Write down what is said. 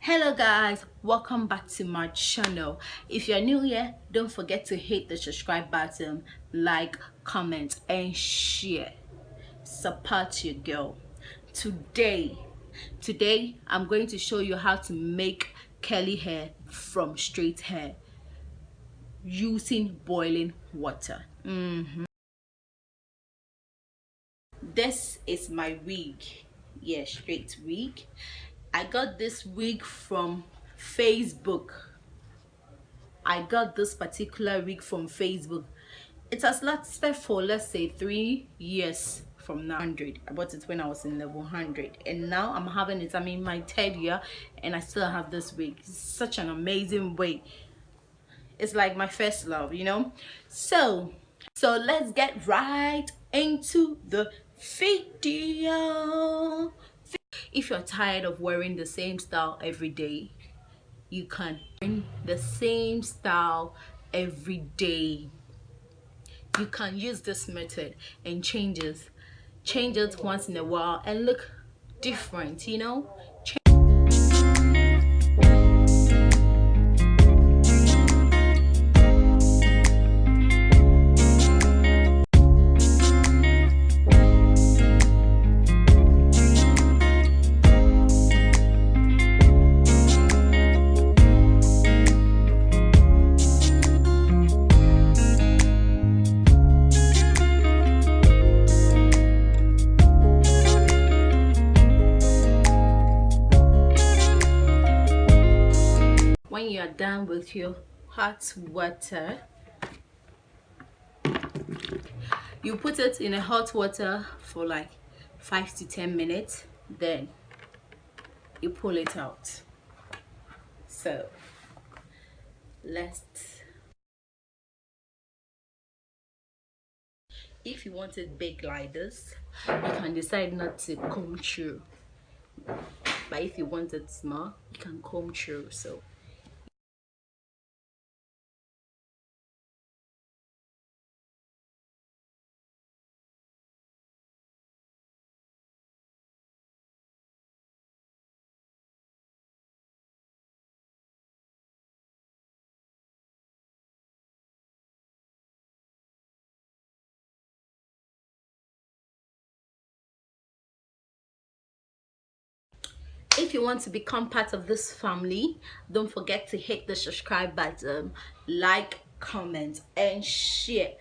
Hello guys, welcome back to my channel. If you're new here, don't forget to hit the subscribe button, like, comment and share. Support your girl. Today I'm going to show you how to make curly hair from straight hair using boiling water. This is my wig. Yeah, straight wig. I got this wig from Facebook. I got this particular wig from Facebook. It has lasted for, let's say, 3 years from now. I bought it when I was in level 100 and now I'm having it. I'm in my 3rd year and I still have this wig. It's such an amazing wig. It's like my first love, you know. So let's get right into the video. If you're tired of wearing the same style every day, you can wear the same style every day. You can use this method and change it once in a while and look different, you know. When you are done with your hot water, you put it in a hot water for like 5 to 10 minutes, then you pull it out. So if you want it big like this, you can decide not to comb through, but if you want it small, you can comb through. So if you want to become part of this family, don't forget to hit the subscribe button, like, comment and share.